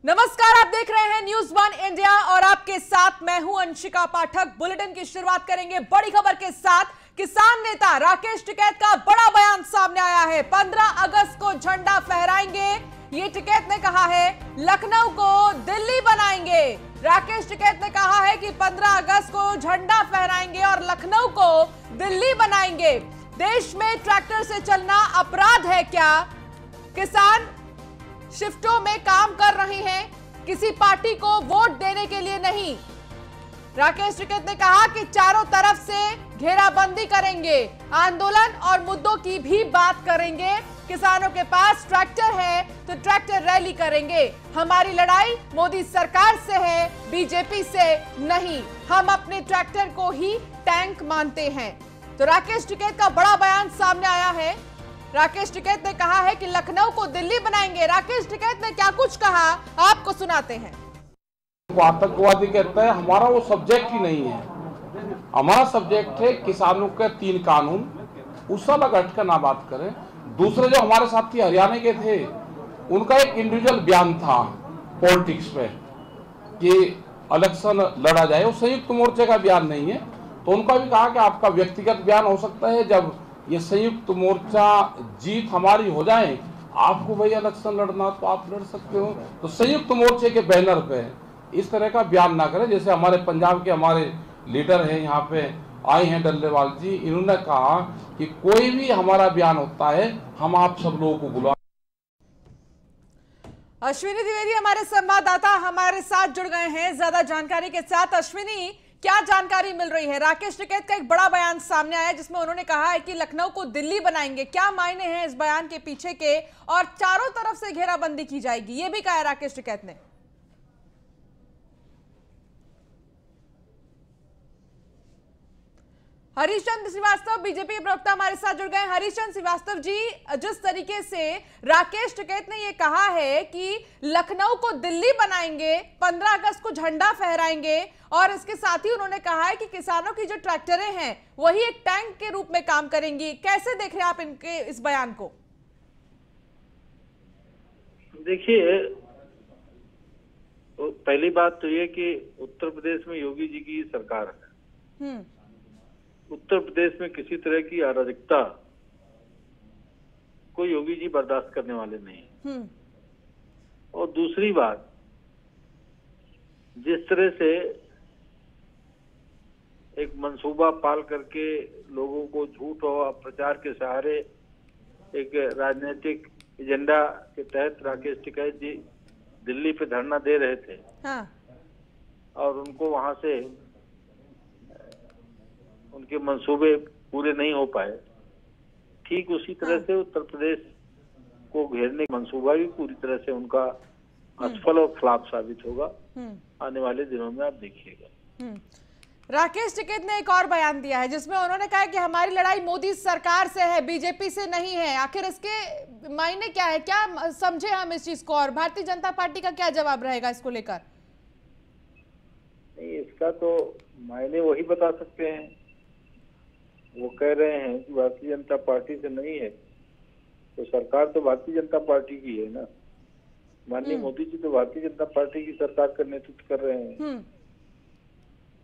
नमस्कार, आप देख रहे हैं न्यूज़ वन इंडिया और आपके साथ मैं हूं अंशिका पाठक। बुलेटिन की शुरुआत करेंगे बड़ी खबर के साथ। किसान नेता राकेश टिकैत का बड़ा बयान सामने आया है। 15 अगस्त को झंडा फहराएंगे, ये टिकैत ने कहा है। लखनऊ को दिल्ली बनाएंगे। राकेश टिकैत ने कहा है कि 15 अगस्त को झंडा फहराएंगे और लखनऊ को दिल्ली बनाएंगे। देश में ट्रैक्टर से चलना अपराध है क्या? किसान शिफ्टों में काम कर रहे हैं, किसी पार्टी को वोट देने के लिए नहीं। राकेश टिकैत ने कहा कि चारों तरफ से घेराबंदी करेंगे, आंदोलन और मुद्दों की भी बात करेंगे। किसानों के पास ट्रैक्टर है तो ट्रैक्टर रैली करेंगे। हमारी लड़ाई मोदी सरकार से है, बीजेपी से नहीं। हम अपने ट्रैक्टर को ही टैंक मानते हैं। तो राकेश टिकैत का बड़ा बयान सामने आया है। राकेश टिकैत ने कहा है कि लखनऊ को दिल्ली बनाएंगे। राकेश टिकैत ने क्या कुछ कहा, आपको सुनाते हैं। आतंकवादी कहता है, हमारा वो सब्जेक्ट ही नहीं है। हमारा सब्जेक्ट है किसानों के 3 कानून। उससे अलग हटकर ना बात करें। दूसरे जो हमारे साथी हरियाणा के थे, उनका एक इंडिविजुअल बयान था पॉलिटिक्स पे कि इलेक्शन लड़ा जाए, वो संयुक्त मोर्चे का बयान नहीं है। तो उनका भी कहा कि आपका व्यक्तिगत बयान हो सकता है, जब ये संयुक्त मोर्चा जीत हमारी हो जाए, आपको भाई इलेक्शन लड़ना तो आप लड़ सकते हो। तो संयुक्त मोर्चे के बैनर पे इस तरह का बयान ना करें। जैसे हमारे पंजाब के हमारे लीडर हैं, यहाँ पे आए हैं डल्लेवाल जी, इन्होंने कहा कि कोई भी हमारा बयान होता है हम आप सब लोगों को बुला। अश्विनी द्विवेदी हमारे संवाददाता हमारे साथ जुड़ गए हैं ज्यादा जानकारी के साथ। अश्विनी, क्या जानकारी मिल रही है? राकेश टिकैत का एक बड़ा बयान सामने आया जिसमें उन्होंने कहा है कि लखनऊ को दिल्ली बनाएंगे। क्या मायने हैं इस बयान के पीछे के, और चारों तरफ से घेराबंदी की जाएगी, ये भी कहा है राकेश टिकैत ने। हरीशचंद श्रीवास्तव बीजेपी के प्रवक्ता हमारे साथ जुड़ गए। हरीशचंद श्रीवास्तव जी, जिस तरीके से राकेश टिकैत ने यह कहा है कि लखनऊ को दिल्ली बनाएंगे, 15 अगस्त को झंडा फहराएंगे, और इसके साथ ही उन्होंने कहा है कि किसानों की जो ट्रैक्टरें हैं वही एक टैंक के रूप में काम करेंगी, कैसे देख रहे हैं आप इनके इस बयान को? देखिए, तो पहली बात तो ये कि उत्तर प्रदेश में योगी जी की सरकार है। उत्तर प्रदेश में किसी तरह की अराजकता को योगी जी बर्दाश्त करने वाले नहीं। और दूसरी बात, जिस तरह से एक मंसूबा पाल करके लोगों को झूठ और प्रचार के सहारे एक राजनीतिक एजेंडा के तहत राकेश टिकैत जी दिल्ली पे धरना दे रहे थे। हाँ। और उनको वहां से उनके मंसूबे पूरे नहीं हो पाए। ठीक उसी तरह से उत्तर प्रदेश को घेरने का मंसूबा भी पूरी तरह से उनका असफल और फ्लॉप साबित होगा। आने वाले दिनों में आप देखिएगा। राकेश टिकैत ने एक और बयान दिया है जिसमें उन्होंने कहा कि हमारी लड़ाई मोदी सरकार से है, बीजेपी से नहीं है। आखिर इसके मायने क्या है, क्या समझे हम इस चीज को, और भारतीय जनता पार्टी का क्या जवाब रहेगा इसको लेकर? नहीं, इसका तो मायने वही बता सकते हैं। वो कह रहे हैं कि भारतीय जनता पार्टी से नहीं है, तो सरकार तो भारतीय जनता पार्टी की है ना। माननीय मोदी जी तो भारतीय जनता पार्टी की सरकार का नेतृत्व कर रहे हैं।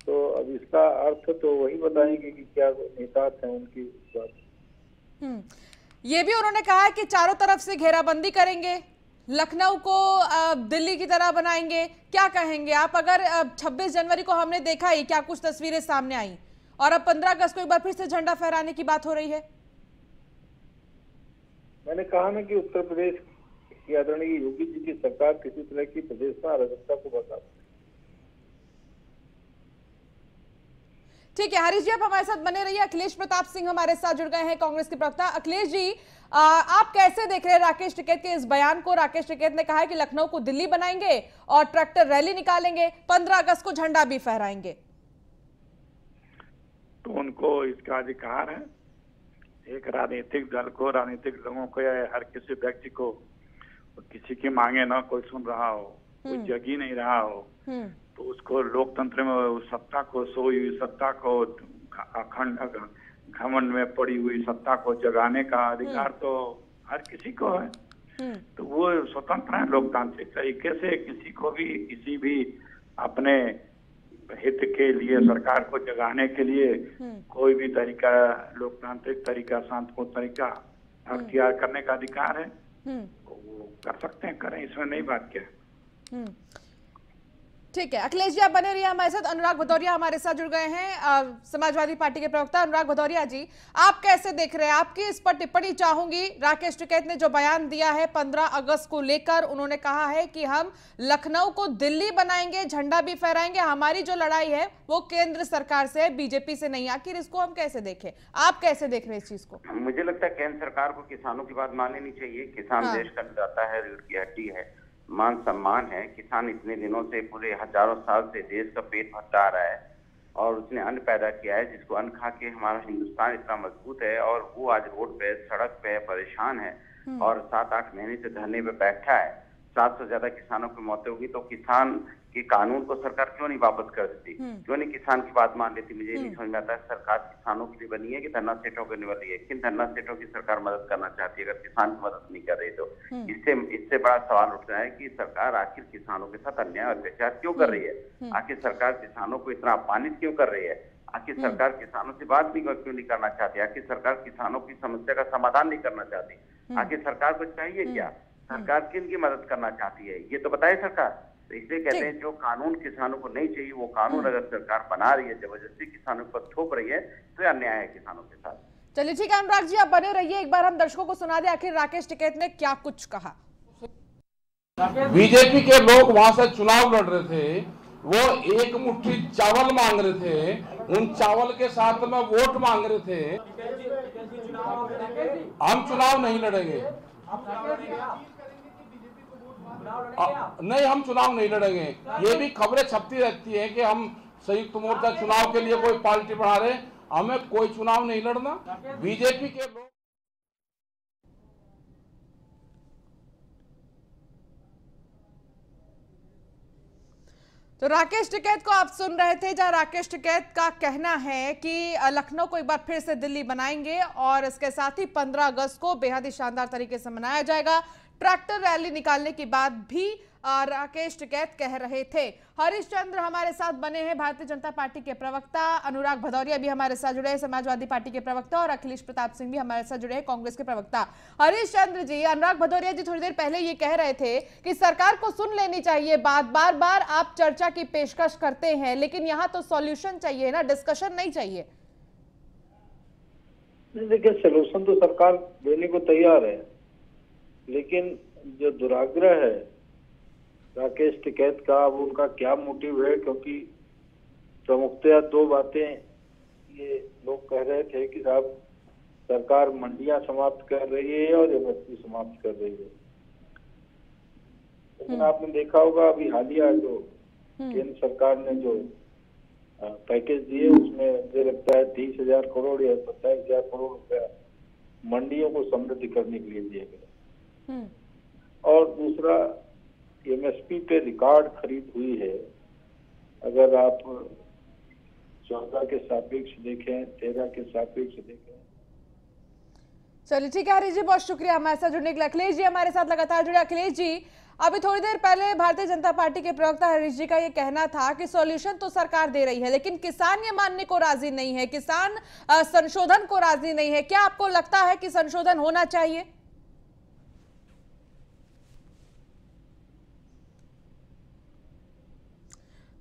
तो अब इसका अर्थ तो वही बताएंगे कि क्या निहितार्थ है उनकी बात। ये भी उन्होंने कहा है कि चारों तरफ से घेराबंदी करेंगे, लखनऊ को दिल्ली की तरह बनाएंगे। क्या कहेंगे आप? अगर 26 जनवरी को हमने देखा ही क्या कुछ तस्वीरें सामने आई, और अब 15 अगस्त को एक बार फिर से झंडा फहराने की बात हो रही है। मैंने कहा ना कि उत्तर प्रदेश की आदरणीय योगी जी की सरकार किसी तरह की प्रदेश में अराजकता को बर्दाश्त। ठीक है हरीश जी, आप हमारे साथ बने रहिए। अखिलेश प्रताप सिंह हमारे साथ जुड़ गए हैं, कांग्रेस के प्रवक्ता। अखिलेश जी, आप कैसे देख रहे हैं राकेश टिकैत के इस बयान को? राकेश टिकैत ने कहा है कि लखनऊ को दिल्ली बनाएंगे और ट्रैक्टर रैली निकालेंगे, 15 अगस्त को झंडा भी फहराएंगे। तो उनको इसका अधिकार है। एक राजनीतिक दल को, राजनीतिक लोगों को या हर किसी व्यक्ति को किसी की मांगे ना कोई सुन रहा हो, कोई जग ही नहीं रहा हो, तो उसको लोकतंत्र में उस सत्ता को, सोई हुई सत्ता को, अखंड घमंड में पड़ी हुई सत्ता को जगाने का अधिकार तो हर किसी को है। तो वो स्वतंत्र है लोकतांत्रिक तरीके से, किसी को भी किसी भी अपने हित के लिए सरकार को जगाने के लिए कोई भी तरीका, लोकतांत्रिक तरीका, शांतिपूर्ण तरीका अख्तियार करने का अधिकार है, वो कर सकते हैं, करें, इसमें नई बात क्या है। ठीक है, अखिलेश जी आप बने रहिए हमारे साथ। अनुराग भदौरिया हमारे साथ जुड़ गए हैं, समाजवादी पार्टी के प्रवक्ता। अनुराग भदौरिया जी, आप कैसे देख रहे हैं? आपकी इस पर टिप्पणी चाहूंगी। राकेश टिकैत ने जो बयान दिया है 15 अगस्त को लेकर, उन्होंने कहा है कि हम लखनऊ को दिल्ली बनाएंगे, झंडा भी फहराएंगे, हमारी जो लड़ाई है वो केंद्र सरकार से, बीजेपी से नहीं। आखिर इसको हम कैसे देखें? आप कैसे देख रहे हैं इस चीज को? मुझे लगता है केंद्र सरकार को किसानों की बात माननी नहीं चाहिए। किसान देश का अन्नदाता है, रीढ़ की हड्डी है, मान सम्मान है। किसान इतने दिनों से, पूरे हजारों साल से देश का पेट भरता रहा है और उसने अन्न पैदा किया है, जिसको अन्न खा के हमारा हिंदुस्तान इतना मजबूत है। और वो आज रोड पे, सड़क पे परेशान है और 7-8 महीने से धरने पे बैठा है। 700 से ज्यादा किसानों की मौतें होगी, तो किसान के कानून को सरकार क्यों नहीं वापस कर देती, क्यों नहीं किसान की बात मान लेती? मुझे नहीं समझ में आता है। सरकार किसानों के लिए बनी है कि धरना सेठों के लिए बनी है? किन धरना सेठों की सरकार मदद करना चाहती है अगर किसान की मदद नहीं कर रही? तो इससे बड़ा सवाल उठता है कि सरकार आखिर किसानों के साथ अन्याय और अत्याचार क्यों कर रही है? आखिर सरकार किसानों को इतना अपमानित क्यों कर रही है? आखिर सरकार किसानों से बात क्यों नहीं करना चाहती? आखिर सरकार किसानों की समस्या का समाधान नहीं करना चाहती? आखिर सरकार को चाहिए क्या? सरकार किन की मदद करना चाहती है, ये तो बताए सरकार। तो इसलिए कहते हैं जो कानून किसानों को नहीं चाहिए, वो कानून अगर सरकार बना रही है, जबरदस्ती किसानों पर थोप रही है, तो अन्याय है किसानों के साथ। चलिए ठीक है अनुराग जी, आप बने रहिए। एक बार हम दर्शकों को सुना दें आखिर राकेश टिकैत ने क्या कुछ कहा। बीजेपी के लोग वहां से चुनाव लड़ रहे थे, वो एक मुट्ठी चावल मांग रहे थे, उन चावल के साथ में वोट मांग रहे थे। हम चुनाव नहीं लड़ेंगे, नहीं हम चुनाव नहीं लड़ेंगे। ये भी खबरें छपती रहती हैं कि हम संयुक्त मोर्चा चुनाव के लिए कोई पार्टी बढ़ा रहे, हमें कोई चुनाव नहीं लड़ना। बीजेपी के लोग तो राकेश टिकैत को आप सुन रहे थे, जहां राकेश टिकैत का कहना है कि लखनऊ को एक बार फिर से दिल्ली बनाएंगे और इसके साथ ही 15 अगस्त को बेहद ही शानदार तरीके से मनाया जाएगा। ट्रैक्टर रैली निकालने की बात भी राकेश टिकैत कह रहे थे। हरीश चंद्र हमारे साथ बने हैं, भारतीय जनता पार्टी के प्रवक्ता। अनुराग भदौरिया भी हमारे साथ जुड़े हैं, समाजवादी पार्टी के प्रवक्ता। और अखिलेश प्रताप सिंह भी हमारे साथ जुड़े हैं, कांग्रेस के प्रवक्ता। हरीश चंद्र जी, अनुराग भदौरिया जी थोड़ी देर पहले ये कह रहे थे कि सरकार को सुन लेनी चाहिए बात। बार बार आप चर्चा की पेशकश करते हैं, लेकिन यहाँ तो सॉल्यूशन चाहिए ना, डिस्कशन नहीं चाहिए। देखिए, सोल्यूशन तो सरकार देने को तैयार है, लेकिन जो दुराग्रह है राकेश टिकैत का, अब उनका क्या मोटिव है? क्योंकि प्रमुखतया 2 बातें ये लोग कह रहे थे कि साहब सरकार मंडियां समाप्त कर रही है और एमएसपी समाप्त कर रही है। लेकिन आपने देखा होगा अभी हालिया जो केंद्र सरकार ने जो पैकेज दिए, उसमें मुझे लगता है 30,000 करोड़ या 27,000 करोड़ रुपया मंडियों को समृद्ध करने के लिए दिए गए। और दूसरा, एमएसपी पे रिकॉर्ड खरीद हुई है। अगर आप 14 के सापेक्ष देखें, 13 के सापेक्ष देखें। चलिए ठीक है हरीश जी, बहुत शुक्रिया हमारे साथ जुड़ने के लिए। अखिलेश जी हमारे साथ लगातार जुड़े। अखिलेश जी, अभी थोड़ी देर पहले भारतीय जनता पार्टी के प्रवक्ता हरीश जी का ये कहना था कि सॉल्यूशन तो सरकार दे रही है, लेकिन किसान ये मानने को राजी नहीं है, किसान संशोधन को राजी नहीं है। क्या आपको लगता है कि संशोधन होना चाहिए?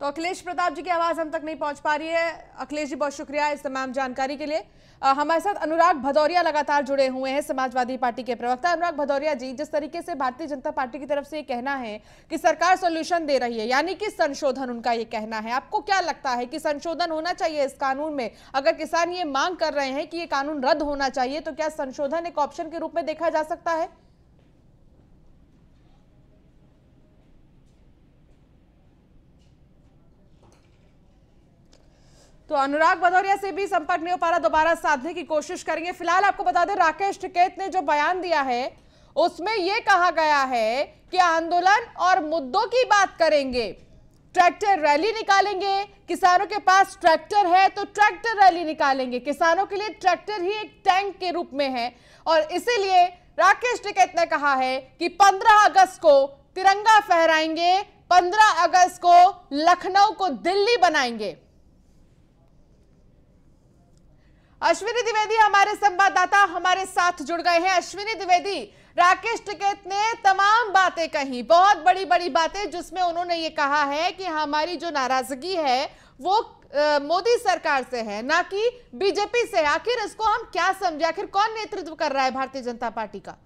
तो अखिलेश प्रताप जी की आवाज हम तक नहीं पहुंच पा रही है। अखिलेश जी बहुत शुक्रिया इस तमाम जानकारी के लिए। हमारे साथ अनुराग भदौरिया लगातार जुड़े हुए हैं, समाजवादी पार्टी के प्रवक्ता। अनुराग भदौरिया जी, जिस तरीके से भारतीय जनता पार्टी की तरफ से ये कहना है कि सरकार सॉल्यूशन दे रही है, यानी कि संशोधन उनका ये कहना है, आपको क्या लगता है कि संशोधन होना चाहिए इस कानून में? अगर किसान ये मांग कर रहे हैं कि ये कानून रद्द होना चाहिए, तो क्या संशोधन एक ऑप्शन के रूप में देखा जा सकता है? तो अनुराग भदौरिया से भी संपर्क नहीं हो पा रहा, दोबारा साधने की कोशिश करेंगे। फिलहाल आपको बता दें, राकेश टिकैत ने जो बयान दिया है उसमें यह कहा गया है कि आंदोलन और मुद्दों की बात करेंगे, ट्रैक्टर रैली निकालेंगे, किसानों के पास ट्रैक्टर है तो ट्रैक्टर रैली निकालेंगे। किसानों के लिए ट्रैक्टर ही एक टैंक के रूप में है और इसीलिए राकेश टिकैत ने कहा है कि 15 अगस्त को तिरंगा फहराएंगे, 15 अगस्त को लखनऊ को दिल्ली बनाएंगे। अश्विनी द्विवेदी हमारे संवाददाता हमारे साथ जुड़ गए हैं। अश्विनी द्विवेदी, राकेश टिकैत ने तमाम बातें कही, बहुत बड़ी बड़ी बातें, जिसमें उन्होंने ये कहा है कि हमारी जो नाराजगी है वो मोदी सरकार से है, ना कि बीजेपी से। आखिर इसको हम क्या समझे? आखिर कौन नेतृत्व कर रहा है भारतीय जनता पार्टी का?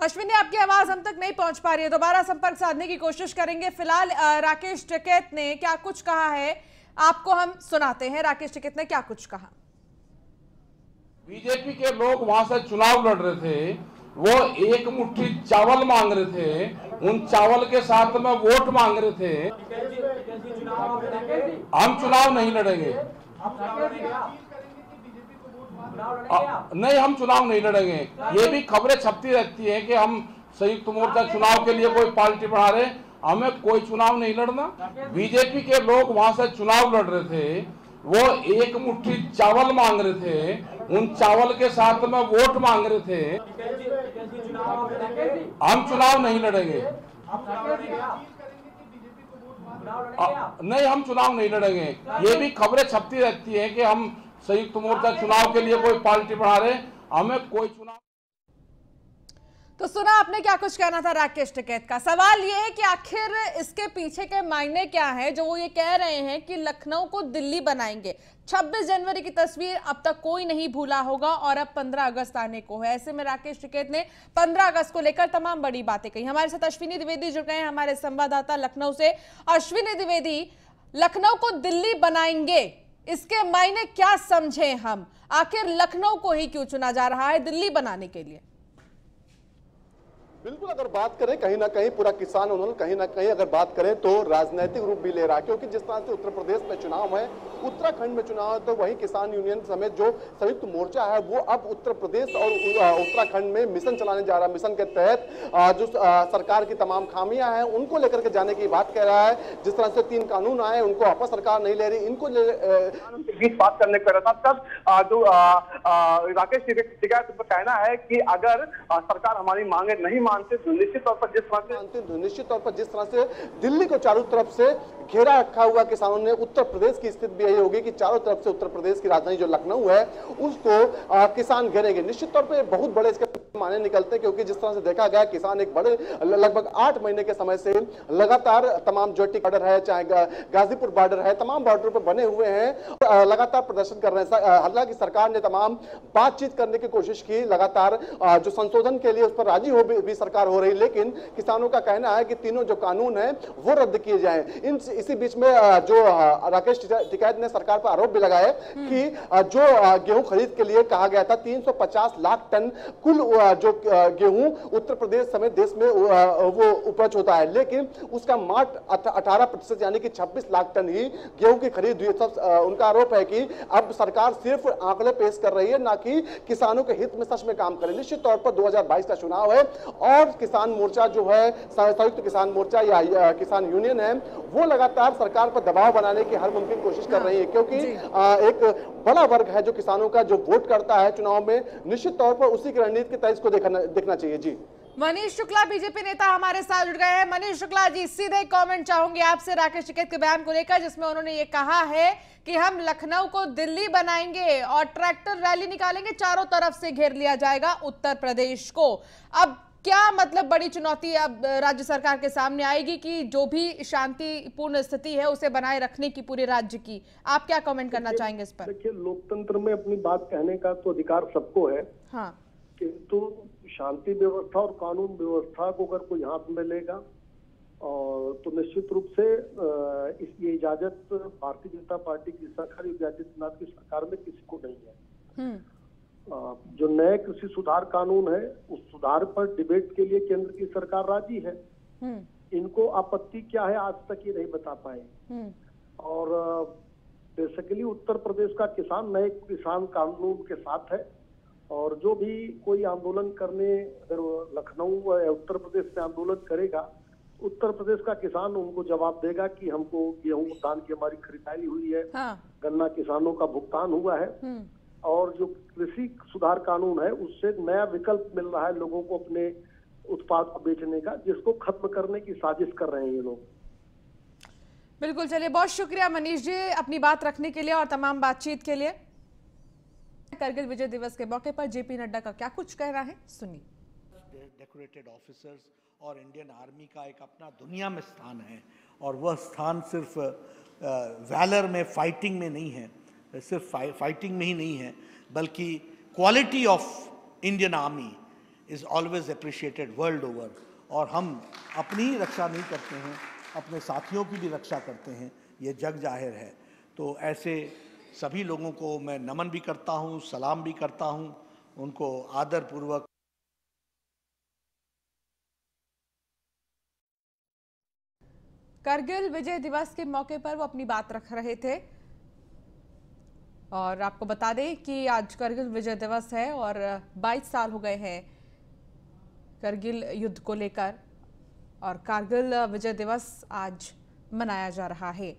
अश्विनी, आपकी आवाज हम तक नहीं पहुंच पा रही है, दोबारा संपर्क साधने की कोशिश करेंगे। फिलहाल राकेश टिकैत ने क्या कुछ कहा है आपको हम सुनाते हैं। राकेश टिकैत ने क्या कुछ कहा? बीजेपी के लोग वहां से चुनाव लड़ रहे थे, वो एक मुट्ठी चावल मांग रहे थे, उन चावल के साथ में वोट मांग रहे थे। हम चुनाव नहीं लड़ेंगे, नहीं हम चुनाव नहीं लड़ेंगे। ये भी खबरें छपती रहती हैं कि हम संयुक्त मोर्चा चुनाव के लिए कोई पार्टी बढ़ा रहे, हमें कोई चुनाव नहीं लड़ना। बीजेपी के लोग वहां से चुनाव लड़ रहे थे, वो एक मुट्ठी चावल मांग रहे थे, उन चावल के साथ में वोट मांग रहे थे। हम चुनाव नहीं लड़ेंगे, नहीं हम चुनाव नहीं लड़ेंगे। ये भी खबरें छपती रहती हैं कि हम संयुक्त मोर्चा चुनाव के लिए कोई पार्टी बढ़ा रहे, हमें कोई चुनाव। तो सुना आपने क्या कुछ कहना था राकेश टिकैत का। सवाल यह है कि आखिर इसके पीछे के मायने क्या है जो वो ये कह रहे हैं कि लखनऊ को दिल्ली बनाएंगे। 26 जनवरी की तस्वीर अब तक कोई नहीं भूला होगा और अब 15 अगस्त आने को है। ऐसे में राकेश टिकैत ने 15 अगस्त को लेकर तमाम बड़ी बातें कही। हमारे साथ अश्विनी द्विवेदी जुड़ गए हैं, हमारे संवाददाता लखनऊ से। अश्विनी द्विवेदी, लखनऊ को दिल्ली बनाएंगे, इसके मायने क्या समझे हम? आखिर लखनऊ को ही क्यों चुना जा रहा है दिल्ली बनाने के लिए? बिल्कुल, अगर बात करें कहीं ना कहीं पूरा किसान आंदोलन कहीं ना कहीं अगर बात करें तो राजनीतिक रूप भी ले रहा है, क्योंकि जिस तरह से उत्तर प्रदेश में चुनाव है, उत्तराखंड में चुनाव है, तो वहीं किसान यूनियन समेत जो संयुक्त मोर्चा है वो अब उत्तर प्रदेश और उत्तराखंड में मिशन चलाने जा रहा है। मिशन के तहत जो सरकार की तमाम खामियां हैं उनको लेकर के जाने की बात कह रहा है। जिस तरह से 3 कानून आए उनको आपस सरकार नहीं ले रही, इनको बीच बात करने कर रहा था। तब जो राकेश टिकैत का कहना है कि अगर सरकार हमारी मांगे नहीं मानते तो निश्चित तौर पर जिस तरह से दिल्ली को चारों तरफ से घेरा रखा हुआ किसानों ने, उत्तर प्रदेश की स्थिति भी यही होगी कि चारों तरफ से उत्तर प्रदेश की राजधानी जो लखनऊ है उसको किसान घेरेंगे। निश्चित तौर पे बहुत बड़े इसके माने निकलते हैं, क्योंकि जिस तरह से देखा गया किसान एक बड़े लगभग 8 महीने के समय से लगातार तमाम जोटी बॉर्डर है, चाहे गाजीपुर बॉर्डर है, तमाम बॉर्डर पर बने हुए हैं, लगातार प्रदर्शन कर रहे हैं। हालांकि सरकार ने तमाम बातचीत करने की कोशिश की, लगातार जो संशोधन के लिए उस पर राजी हो भी सरकार हो रही, लेकिन किसानों का कहना है कि तीनों जो कानून है वो रद्द किए जाएं। इसी बीच में जो राकेश टिकैत ने सरकार पर आरोप भी लगाया कि जो गेहूं खरीद के लिए कहा गया था 350 लाख टन कुल जो गेहूं उत्तर प्रदेश समेत देश में वो उपज होता है, लेकिन उसका मात्र 18% यानी कि 26 लाख टन ही गेहूं की खरीद हुई। सब उनका आरोप है कि अब सरकार सिर्फ आंकड़े पेश कर रही है, ना कि किसानों के हित में सच में काम करे। निश्चित तौर पर 2022 का चुनाव है और किसान मोर्चा जो है, संयुक्त किसान मोर्चा या किसान यूनियन है, वो लगातार सरकार पर दबाव बनाने की हर मुमकिन कोशिश कर रही है, क्योंकि एक बड़ा वर्ग है जो किसानों का जो वोट करता है चुनाव में, निश्चित तौर पर उसी की रणनीति के तहत इसको देखना चाहिए। जी, मनीष शुक्ला बीजेपी नेता हमारे साथ जुड़ गए हैं। मनीष शुक्ला जी, सीधे कमेंट चाहूंगी आपसे राकेश टिकैत के बयान को लेकर, जिसमें उन्होंने ये कहा है कि हम लखनऊ को दिल्ली बनाएंगे और ट्रैक्टर रैली निकालेंगे, चारों तरफ से घेर लिया जाएगा उत्तर प्रदेश को। अब क्या मतलब बड़ी चुनौती अब राज्य सरकार के सामने आएगी कि जो भी शांतिपूर्ण स्थिति है उसे बनाए रखने की पूरे राज्य की? आप क्या कमेंट करना चाहेंगे इस पर? देखिए, लोकतंत्र में अपनी बात कहने का तो अधिकार सबको है, हाँ, किंतु शांति व्यवस्था और कानून व्यवस्था को अगर कोई हाथ में लेगा और तो निश्चित रूप से ये इजाजत भारतीय जनता पार्टी की सरकार, योगी आदित्यनाथ की सरकार में किसी को नहीं है। जो नए कृषि सुधार कानून है उस सुधार पर डिबेट के लिए केंद्र की सरकार राजी है। इनको आपत्ति क्या है आज तक ये नहीं बता पाए। और बेसिकली उत्तर प्रदेश का किसान नए किसान कानून के साथ है, और जो भी कोई आंदोलन करने अगर लखनऊ या उत्तर प्रदेश में आंदोलन करेगा, उत्तर प्रदेश का किसान उनको जवाब देगा कि हमको गेहूं धान की हमारी खरीदारी हुई है, गन्ना किसानों का भुगतान हुआ है, और जो कृषि सुधार कानून है उससे नया विकल्प मिल रहा है लोगों को अपने उत्पाद को बेचने का, जिसको खत्म करने की साजिश कर रहे हैं ये लोग। बिल्कुल, चलिए बहुत शुक्रिया मनीष जी अपनी बात रखने के लिए और तमाम बातचीत के लिए। करगिल विजय दिवस के मौके पर जेपी नड्डा का क्या कुछ कहना है, सुनिए। डेकोरेटेड ऑफिसर्स और इंडियन आर्मी का एक अपना दुनिया में स्थान है, और वह स्थान सिर्फ वैलर में, फाइटिंग में नहीं है, सिर्फ फाइटिंग में ही नहीं है, बल्कि quality of Indian army is always appreciated world over. और हम अपनी रक्षा नहीं करते हैं, अपने साथियों की भी रक्षा करते हैं, ये जग जाहिर है। तो ऐसे सभी लोगों को मैं नमन भी करता हूँ, सलाम भी करता हूँ, उनको आदर पूर्वक। करगिल विजय दिवस के मौके पर वो अपनी बात रख रहे थे, और आपको बता दें कि आज करगिल विजय दिवस है और 22 साल हो गए हैं करगिल युद्ध को लेकर, और कारगिल विजय दिवस आज मनाया जा रहा है।